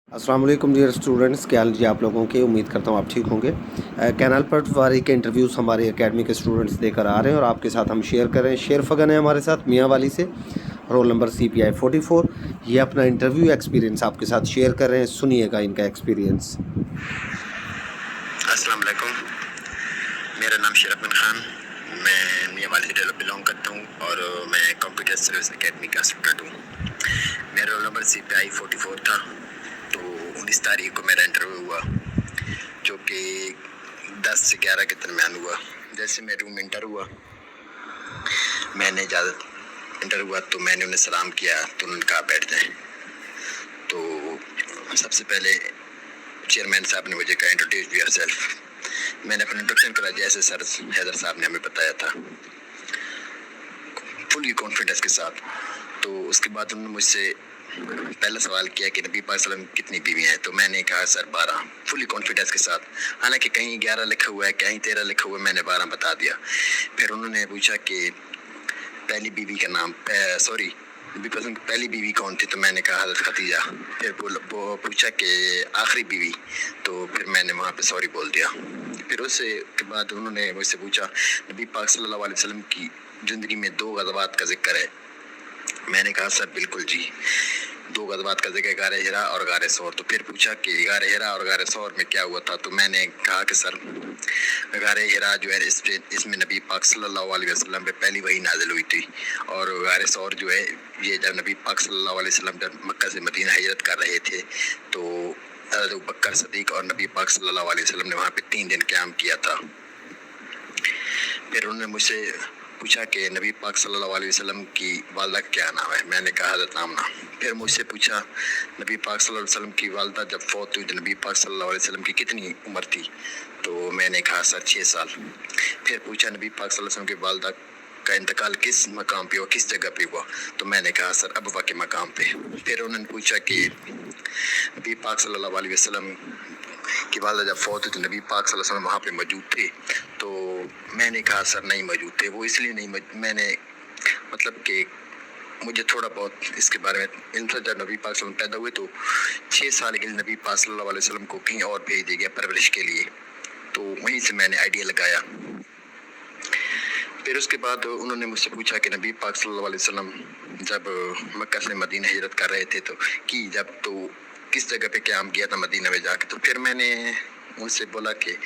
अस्सलाम वालेकुम dear students, क्या हाल जी आप लोगों के। उम्मीद करता हूँ आप ठीक होंगे। कैनाल पटवारी के इंटरव्यूज़ हमारे एकेडमी के स्टूडेंट्स देकर आ रहे हैं और आपके साथ हम शेयर कर रहे हैं। शेर फगन है हमारे साथ मियाँ वाली से, रोल नंबर CPI 44। ये अपना इंटरव्यू एक्सपीरियंस आपके साथ शेयर कर रहे हैं, सुनिएगा इनका एक्सपीरियंस। अस्सलाम वालेकुम, मेरा नाम शेर फगन खान, मैं मियाँ वाली से बिलोंग करता हूँ और मैं कंप्यूटर सर्विस एकेडमी का स्टूडेंट हूँ। मेरा रोल नंबर CPI 44 था। तो 19 तारीख को मेरा इंटरव्यू हुआ जो कि 10 से 11 के दरमियान हुआ। जैसे मैं रूम इंटर हुआ, मैंने इजाज़त इंटर हुआ तो मैंने उन्हें सलाम किया तो उन्होंने कहा बैठ जाएं। तो सबसे पहले चेयरमैन साहब ने मुझे कहा इंट्रोड्यूस योरसेल्फ। मैंने अपना इंट्रोडक्शन करा जैसे सर हैदर साहब ने हमें बताया था, फुली कॉन्फिडेंस के साथ। तो उसके बाद उन्होंने मुझसे पहला सवाल किया कि नबी पाक सल्लल्लाहु अलैहि वसल्लम कितनी बीवियाँ हैं। तो मैंने कहा सर 12, फुली कॉन्फिडेंस के साथ। हालांकि कहीं 11 लिखा हुआ है, कहीं 13 लिखा हुआ है, मैंने 12 बता दिया। फिर उन्होंने पूछा कि पहली बीवी का नाम सॉरी नबी पाक की पहली बीवी कौन थी। तो मैंने कहा हज़रत खदीजा। फिर वो पूछा कि आखिरी बीवी, तो फिर मैंने वहाँ पे सॉरी बोल दिया। फिर उससे के बाद उन्होंने मुझसे पूछा नबी पाक सल्लल्लाहु अलैहि वसल्लम की ज़िंदगी में 2 ग़ज़वात का जिक्र है। मैंने कहा सर बिल्कुल जी, 2 ग़ज़वात का जिक्र गारे हिरा और गारे सौर। तो फिर पूछा कि गारे हिरा और गारे सौर में क्या हुआ था। तो मैंने कहा कि सर गारे हिरा जो है इसमें नबी पाक सल्लल्लाहु अलैहि वसल्लम पे पहली वही नाजिल हुई थी, और गारे सौर जो है ये जब नबी पाक सल्लल्लाहु अलैहि वसल्लम जब मक्का से मदीना हिजरत कर रहे थे तो हज़रत अबू बकर सिद्दीक़ और नबी पाक सल्लल्लाहु अलैहि वसल्लम ने वहाँ पे 3 दिन क़याम किया था। फिर उन्होंने मुझसे पूछा कि नबी पाक सल्लल्लाहु अलैहि वसल्लम की वालदा का क्या नाम है। मैंने कहा हज़रत आमना। फिर मुझसे पूछा नबी पाक सल्लल्लाहु अलैहि वसल्लम की वालदा जब फौत हुई तो नबी पाक सल्लल्लाहु अलैहि वसल्लम की कितनी उम्र थी। तो मैंने कहा सर 6 साल। फिर पूछा नबी पाक सल्लल्लाहु अलैहि वसल्लम की वालदा का इंतकाल किस मकाम पे हुआ, किस जगह पे हुआ। तो मैंने कहा सर अबवा के मकाम पे। फिर उन्होंने पूछा कि नबी पाक सल्लल्लाहु अलैहि वसल्लम की वालदा जब फौत हुई तो नबी पाक सल्लल्लाहु अलैहि वसल्लम वहाँ पे मौजूद थे। तो मैंने कहा सर नहीं मौजूद थे। वो इसलिए नहीं मैंने मतलब कि मुझे थोड़ा बहुत इसके बारे में इल्म था। जब नबी पाक सल्लल्लाहु अलैहि वसल्लम पैदा हुए तो 6 साल के लिए नबी पाक सल्लल्लाहु अलैहि वसल्लम को कहीं और भेज दिया गया परवरिश के लिए। तो वहीं से मैंने आइडिया लगाया। फिर उसके बाद उन्होंने मुझसे पूछा कि नबी पाक सल्लल्लाहु अलैहि वसल्लम जब मक्का से मदीना हिजरत कर रहे थे तो किस जगह पे क़याम किया था मदीना में जाके। तो फिर मैंने उनसे बोला कि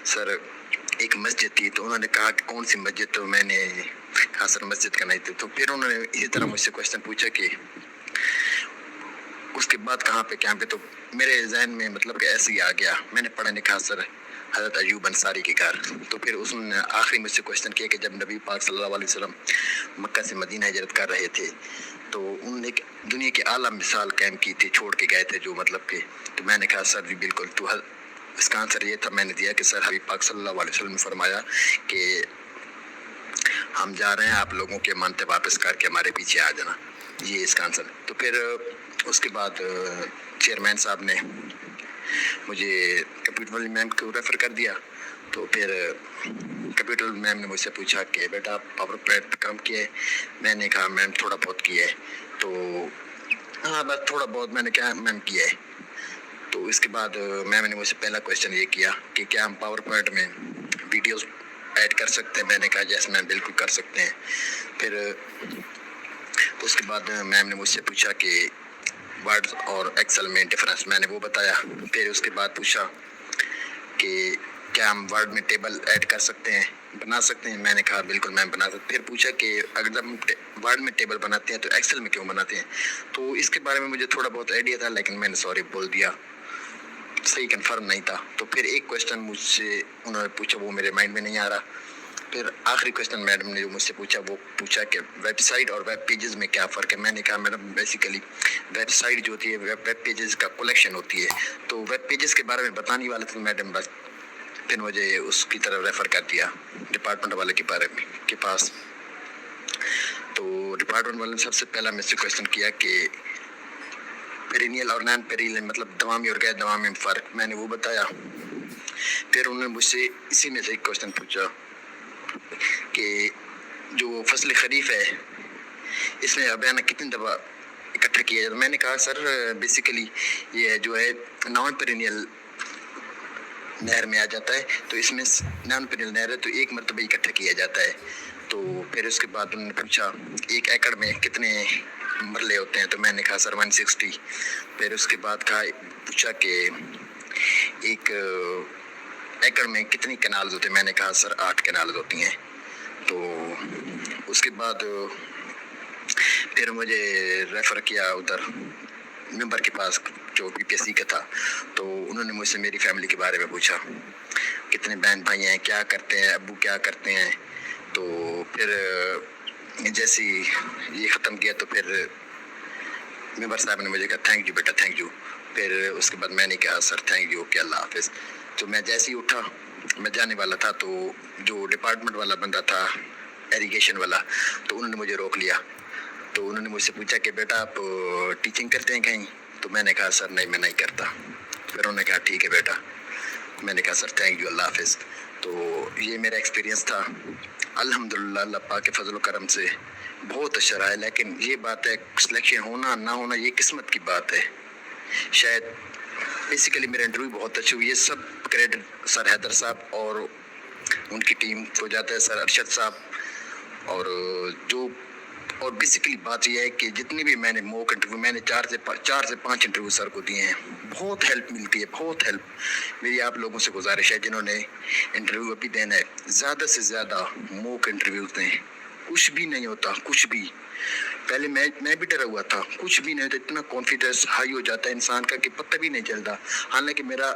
सर एक मस्जिद थी। तो उन्होंने कहा कि कौन सी मस्जिद। तो मैंने कहा सर मस्जिद का नहीं थी। तो फिर उन्होंने इसी तरह मुझसे क्वेश्चन पूछा कि उसके बाद कहाँ पे क़याम पे। तो मेरे जहन में मतलब कि ऐसे ही आ गया। मैंने पढ़ा नहीं। कहा सर हज़रत अयूब अंसारी के घर। तो फिर उसने आखिरी मुझसे क्वेश्चन किया कि जब नबी पाक सल्लल्लाहु अलैहि वसल्लम मक्का से मदीना हिजरत कर रहे थे तो उन्होंने एक दुनिया की आला मिसाल कायम की थी, छोड़ के गए थे जो मतलब कि। तो मैंने कहा सर जी बिल्कुल। तो इसका आंसर ये था मैंने दिया कि सर हबीब पाक सल्लल्लाहु अलैहि वसल्लम ने फरमाया कि हम जा रहे हैं, आप लोगों के मानते वापस करके हमारे पीछे आ जाना। ये इसका आंसर। तो फिर उसके बाद चेयरमैन साहब ने मुझे कंप्यूटर वाली मैम को रेफ़र कर दिया। तो फिर कंप्यूटर मैम ने मुझसे पूछा कि बेटा पावर पॉइंट पे काम किया है। मैंने कहा मैम थोड़ा बहुत किया है। तो हाँ बस थोड़ा बहुत मैंने क्या मैम किया है। तो इसके बाद मैम ने मुझसे पहला क्वेश्चन ये किया कि क्या हम पावर पॉइंट में वीडियोस ऐड कर सकते हैं। मैंने कहा यस मैम बिल्कुल कर सकते हैं। फिर उसके बाद मैम ने मुझसे पूछा कि वर्ड और एक्सेल में डिफरेंस, मैंने वो बताया। फिर उसके बाद पूछा कि क्या हम वर्ड में टेबल ऐड कर सकते हैं, बना सकते हैं। मैंने कहा बिल्कुल मैम बना सकते। फिर पूछा कि अगर जब हम वर्ड में टेबल बनाते हैं तो एक्सेल में क्यों बनाते हैं। तो इसके बारे में मुझे थोड़ा बहुत आइडिया था लेकिन मैंने सॉरी बोल दिया, सही कंफर्म नहीं था। तो फिर एक क्वेश्चन मुझसे उन्होंने पूछा, वो मेरे माइंड में नहीं आ रहा। फिर आखिरी क्वेश्चन मैडम ने जो मुझसे पूछा वो पूछा कि वेबसाइट और वेब पेजेस में क्या फ़र्क है। मैंने कहा मैडम बेसिकली वेबसाइट जो होती है वेब पेजेस का कलेक्शन होती है। तो वेब पेजेस के बारे में बताने वाला था मैडम, बस फिर मुझे उसकी तरफ रेफ़र कर दिया डिपार्टमेंट वाले के बारे में के पास। तो डिपार्टमेंट वाले ने सबसे पहला मुझसे क्वेश्चन किया कि पेरिनियल और नॉन पेरिनियल मतलब दवामी और गैर दवामी में फ़र्क, मैंने वो बताया। फिर उन्होंने मुझसे इसी में से एक क्वेश्चन पूछा कि जो फसल खरीफ है इसमें अबियाना कितनी दफ़ा इकट्ठा किया जाता है। मैंने कहा सर बेसिकली ये जो है नॉन पेरिनियल नहर में आ जाता है, तो इसमें नॉन पेरिनियल नहर है तो एक मरतबा इकट्ठा किया जाता है। तो फिर उसके बाद उन्होंने पूछा 1 एकड़ में कितने मरले होते हैं, तो मैंने कहा सर 160। फिर उसके बाद पूछा कि 1 एकड़ में कितनी कैनाल्स होते हैं, मैंने कहा सर 8 कैनाल्स होती हैं। तो उसके बाद फिर मुझे रेफ़र किया उधर मेंबर के पास जो PPSC का था, तो उन्होंने मुझसे मेरी फैमिली के बारे में पूछा, कितने बहन भाई हैं, क्या करते हैं, अब्बू क्या करते हैं। तो फिर जैसे ही ये ख़त्म किया तो फिर मेंबर साहब ने मुझे कहा थैंक यू बेटा, थैंक यू। फिर उसके बाद मैंने कहा सर थैंक यू, ओके अल्लाह हाफ़िज़। तो मैं जैसे ही उठा मैं जाने वाला था, तो जो डिपार्टमेंट वाला बंदा था इरिगेशन वाला, तो उन्होंने मुझे रोक लिया। तो उन्होंने मुझसे पूछा कि बेटा आप टीचिंग करते हैं कहीं, तो मैंने कहा सर नहीं मैं नहीं करता। फिर उन्होंने कहा ठीक है बेटा। मैंने कहा सर थैंक यू, अल्लाह हाफ़िज़। तो ये मेरा एक्सपीरियंस था। अल्हम्दुलिल्लाह अल्लाह पाक के फजल करम से बहुत अच्छा रहा है। लेकिन ये बात है सिलेक्शन होना ना होना ये किस्मत की बात है। शायद बेसिकली मेरा इंटरव्यू बहुत अच्छी हुई है। सब क्रेडिट सर हैदर साहब और उनकी टीम को जाता है, सर अरशद साहब। और बेसिकली बात यह है कि जितनी भी मैंने मॉक इंटरव्यू मैंने 4 से 5 इंटरव्यू सर को दिए हैं, बहुत हेल्प मिलती है, बहुत हेल्प। मेरी आप लोगों से गुजारिश है जिन्होंने इंटरव्यू अभी देना है, ज़्यादा से ज़्यादा मॉक इंटरव्यू दें। कुछ भी नहीं होता, कुछ भी। पहले मैं भी डरा हुआ था, कुछ भी नहीं होता। इतना कॉन्फिडेंस हाई हो जाता है इंसान का कि पता भी नहीं चलता। हालांकि मेरा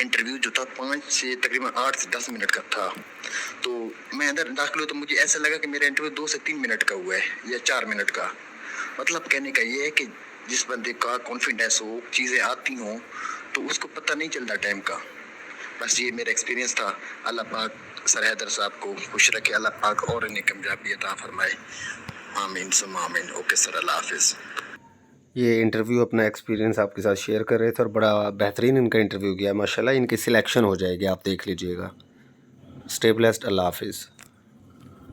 इंटरव्यू जो था 5 से तकरीबन 8 से 10 मिनट का था। तो मैं अंदर दाखिल हुआ तो मुझे ऐसा लगा कि मेरा इंटरव्यू 2 से 3 मिनट का हुआ है या 4 मिनट का। मतलब कहने का ये है कि जिस बंदे का कॉन्फिडेंस हो, चीज़ें आती हों, तो उसको पता नहीं चलता टाइम का। बस ये मेरा एक्सपीरियंस था। अल्लाह पाक सर हैदर साहब को खुश रखे, अल्लाह पाक और इन्हें कामयाबी अता फरमाए। आमीन सुम्मा आमीन। ओके सर, अल्लाह हाफिज़। ये इंटरव्यू अपना एक्सपीरियंस आपके साथ शेयर कर रहे थे और बड़ा बेहतरीन इनका इंटरव्यू गया माशाल्लाह। इनकी सिलेक्शन हो जाएगी, आप देख लीजिएगा। स्टे ब्लेस्ड, अल्लाह हाफिज़।